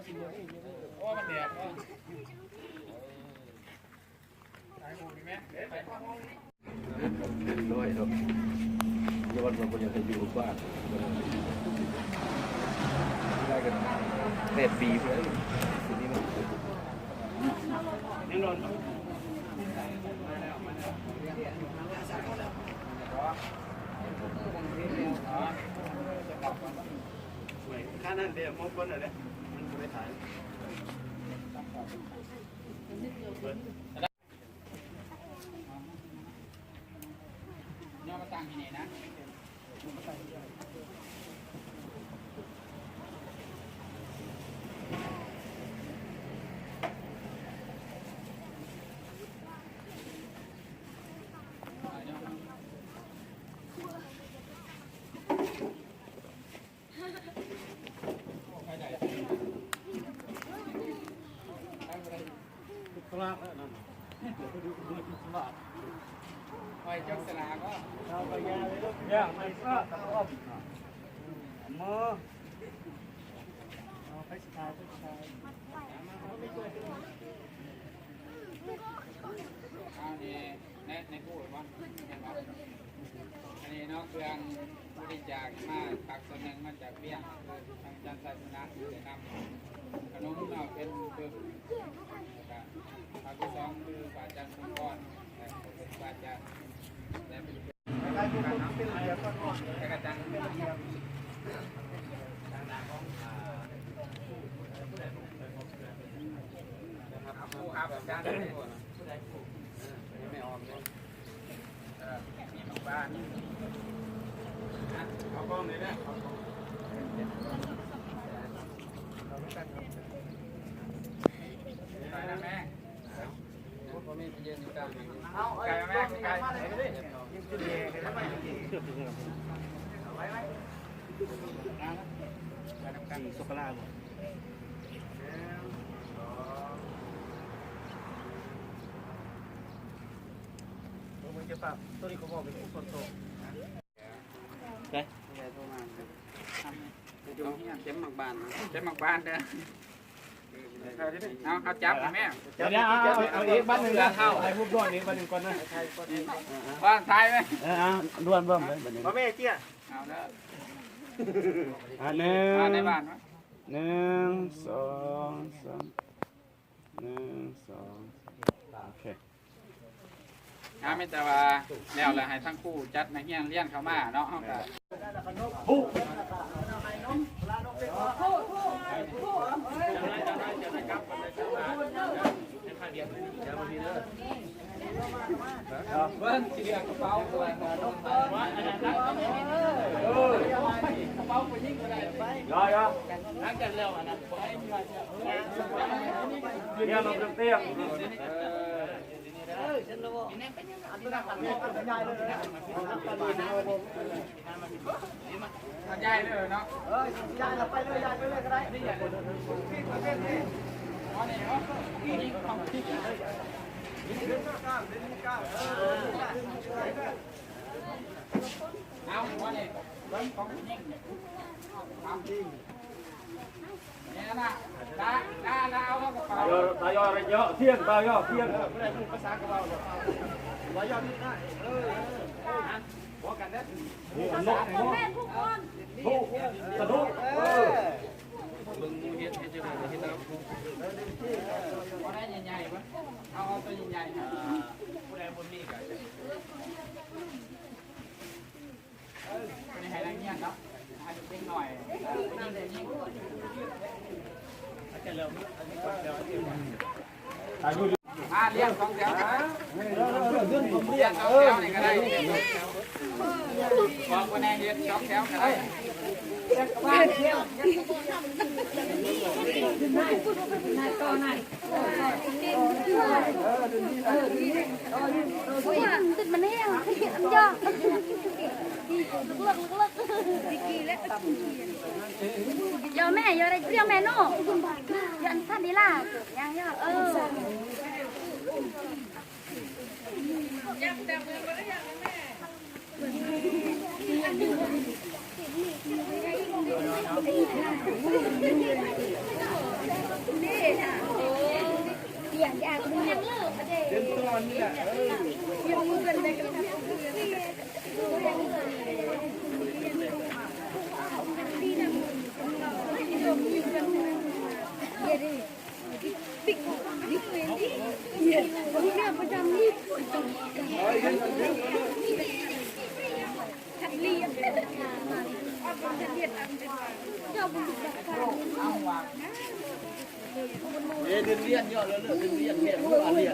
โอ้มันแดดสายหูนี่แม่ไปห้องนี้น้อยครับย้อนมาคนยังอยู่บ้านได้กัน8 ปีไปแล้วทีนี้มันยังนอนข้านั่นเดี๋ยวมองบนอะไรมันจะไม่ถ่ายย่อมาตั้งที่ไหนนะสลากแล้วนั่นสลากไปเจ้าสลากก็เอาไปยาเลยลูกยาไม่ก็ตะอ้อมมือเอาไปสกายไปสกายเอาเนี่ยในกู้หรือเปล่าอันนี้เนาะเครื่องบริจาคมาปักส่วนหนึ่งมาจากเบี้ยทางจันทร์ศาสนาจะนำขนมเราเป็นเพิ่มภาคที่สองคือบาดจันทร์มังกรเป็นบาดจันทร์และเป็นการน้ำเป็นเรือก้อนแต่กระจังเป็นเรือทางด้านของผู้อาแบบการไม่หมดไม่ออกเลยมีบางบ้านเอากล้องเลยนะไปนะแม่พ่อแม่ไปยืนอยู่กลางไก่แม่ไก่ยิงจุดเดียวได้ไหมจุดเดียวไว้ไหมกันสุกลามึงจะปรับตัวนี้เขาบอกเป็นผู้คนโตใช่ใช่โทรมาเจ็บหมักบานเจ็บหมักบานเด้อเอาจับแม่เดี๋ยวเอาอีกบ้านหนึ่งนะไอ้พวกด้วนนี้บ้านหนึ่งก่อนนะบ้านไทยไหมด้วนเบิ่มเลยบ้านหนึ่งพ่อแม่เจี๊ยเอาเด้อหนึ่งในบ้านมั้ย1 2 3 1 2โอเคไม่แต่ว่าแล้วแหละให้ทั้งคู่จัดในเฮียนเลี้ยงเข้ามาเนาะเอาก็เบิ้ลสีเหลืองกระเป๋าตัวกระเป๋าไปยิ่งก็ได้ไปย่อหลังจากแล้วนะเนี่ยลงเตี้ยยายเลยเนาะยายเราไปเลยยายไปเลยก็ได้นี่ยายเลยอ๋อนี่เหรอนี่ของที่เอาว่านี่เบิ้งของยิ่งทำจริงเนี่ยนะได้เอากระเป๋าตายอเยอะเที่ยงตายอเที่ยงไม่ได้พูดภาษากระเป๋าตายอนี่ได้บอกกันนะนกผู้สะดุ้งมึงเฮ็ดจะได้เฮ็ดแล้วเอาได้ใหญ่ๆป่ะเอาตัวใหญ่ๆผู้ใดบนมีกันไม่ให้แรงเงี้ยเนาะให้เล็กหน่อยยิ่งจะเริ่มอันนี้ก่อนเดี๋ยวเลี้ยง2 แถวนะเลี้ยง2 แถวนี่ก็ได้บอกว่าแน่เลี้ยง2 แถวก็ได้บ้านเที่ยวติดมันแห้งอันยากเลิกยอแม่ยออะไรเรียกแม่โน่ยันท่านดีล่ะยังยอยังแต่เมืองก็ได้ยังแม่ อยากดูยังเลิกประเดี๋ยว เป็นตอนนี้แหละ ยังมือกันได้กันดีนะเยดิปิ๊กดิเวนดิเยวันนี้ประจำนี่ขัดเลียนจะเลียนอันเป็นเจ้าบุญจักร เดือนเลี้ยนยอดแล้วเดือนเลี้ยนเนี่ยมันเลี้ยน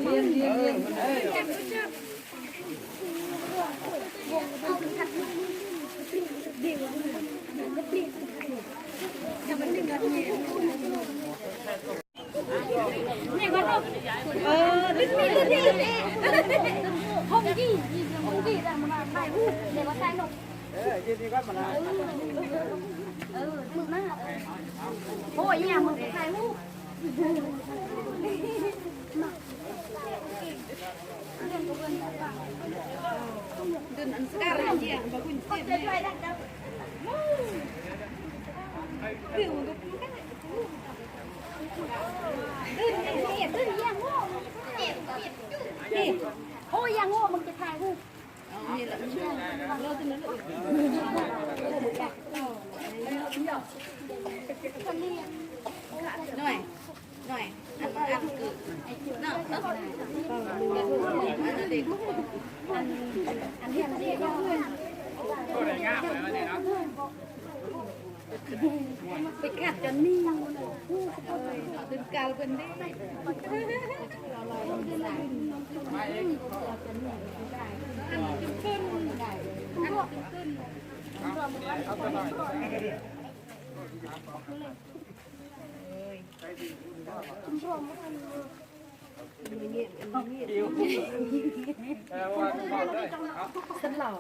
นี่ก็ต้องลิ้นห้องกี่แต่มันไปหูเดี๋ยวก็ใส่ลง ยืนนี่ก็มาละ มึงนะโอ้ยเนี่ยมึงใส่หูดึงอันสกัดเจียงบอกคุณเจ็บไปดักดักดึงก็ดึงยังโง่นี่โอ้ยยังโง่มึงจะถ่ายหูนี่แหละเราจะนั่นเลยหน่อยอันคือเนาะอันเด็กอันเด็ก ก็ได้งามเลยวันนี้เนาะ ไปกัดจนนี่ดึงกาวเป็นได้ มาเองเอาไปหน่อยแต่ว่าบอกเลยครับ ฉันหล่อ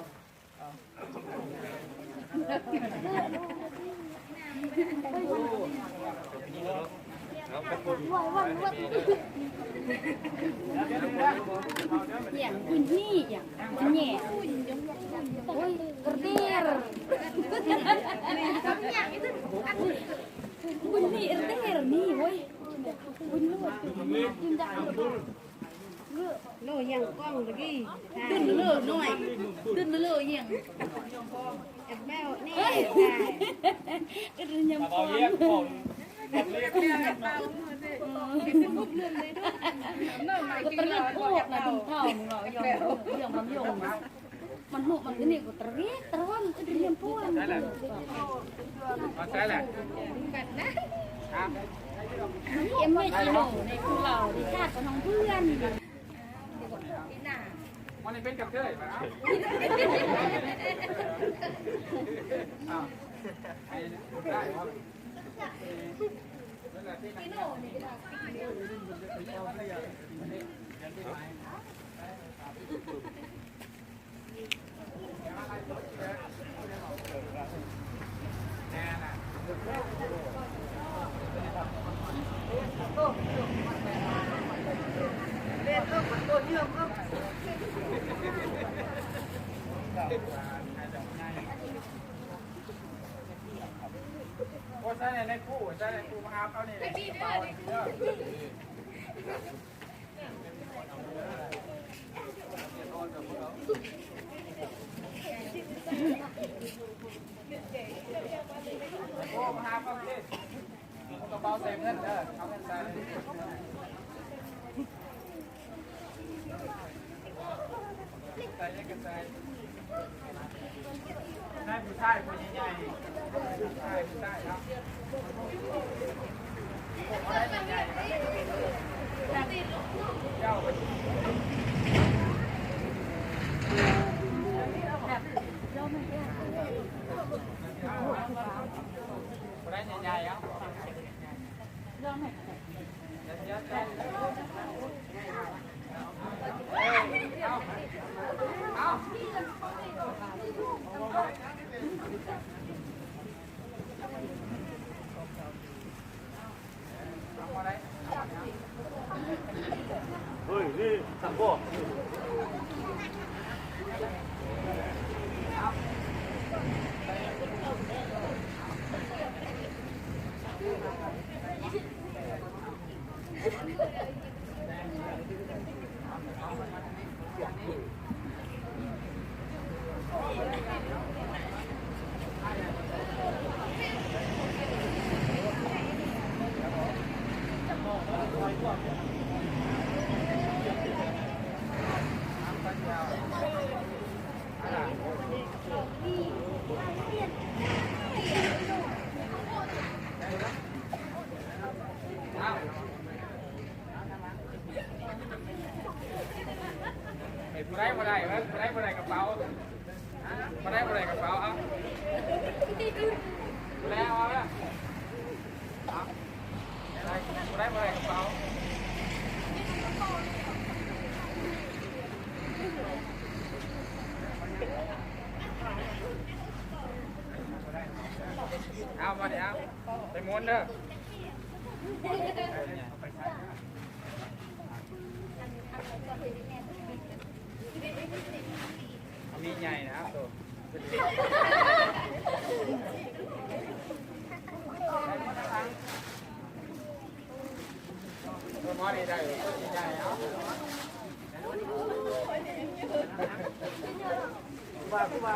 อย่างคุณนี่อย่างคุณแง่โอ้ยกระเดียร์คุณนี่กระเดียร์นี่เว้ยคุณนู่นยืนดังโน่ยังกล้องตะกี้ดึงเลือหน่อยดึงเลือยังแอบแมวนี่ก็ดึงยังกล้องก็ตะลึงโคตรนะดึงเท่ามึงเหรอยองมันยองมันหัวมันนี่ก็ตะเรียกตะวันก็ดึงยังพ่วง มาใช่แหละ เอ็มไม่กิโลในคือเราที่คาดกับน้องเพื่อน วันนี้เป็นกับเธอป่ะอ้าวได้ครับพี่โน่ว่าใช่ในคู่มาเอาเขาเนี่ยโอ้มาหาเขาสิกระเป๋าใส่เงินเอาเงินใส่ใส่ยังกันใส่ได้ผู้ชายคนใหญ่ๆผู้ชายครับได้ใหญ่ๆเจ้าได้ใหญ่ๆครับเฮ้ยนี่สั่งบ่ มาได้มาได้เว้ยมาได้มาได้กระเป๋ามาได้มาได้กระเป๋าเอาแล้วเอาละมาได้มาได้กระเป๋าเอามาเดี๋ยวไปม้วนเด้อมีใหญ่นะครับตัวมอนี่ได้ตัวใหญ่เอาว่า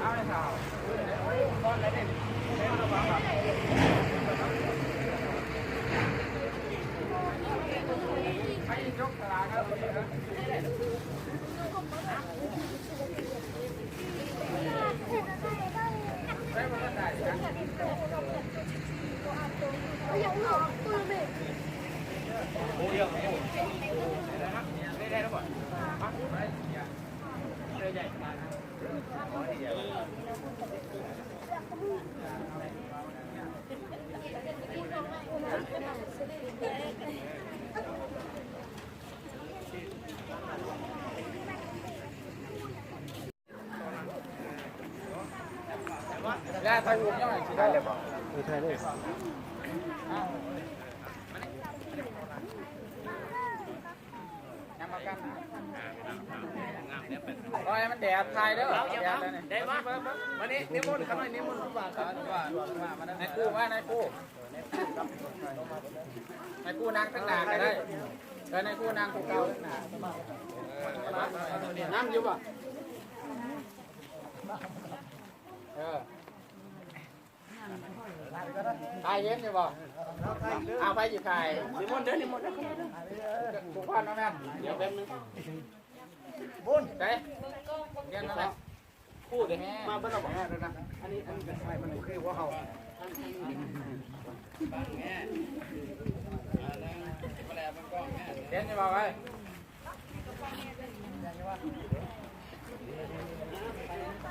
เอาเลยค่ะก้อนอะไรเนี่ยไม่ต้องระวังหรอกให้ยกตลาดครับได้มาตั้งแต่ยังโอ้ยได้แล้วบ่ได้ใหญ่ขนาดนั้นได้ไปวงย่อยสิได้เลยบ่ไม่ใช่เลยยังมากันโอ้ยมันแดดไทยเด้อแดดเลยนี่ได้มาวันนี้นิมนต์ครับนิมนต์ว่าในกู้มาในกู้ในกู้นางตั้งนานก็ได้เดินในกู้นางกูเก่าตั้งนานน้ำอยู่ป่ะถ่ายเย็นอยู่ป่ะเอาไปอยู่ถ่ายนิมนต์เด้อนิมนต์กูพันนะแม่เดี๋ยวแป๊บนึงบุญเด้เรียนอะไรพูดเลยมาบ้านเราบอกแม่ด้วยนะอันนี้เป็นไฟมันคือว่าเขาเรียนจะบอกไว้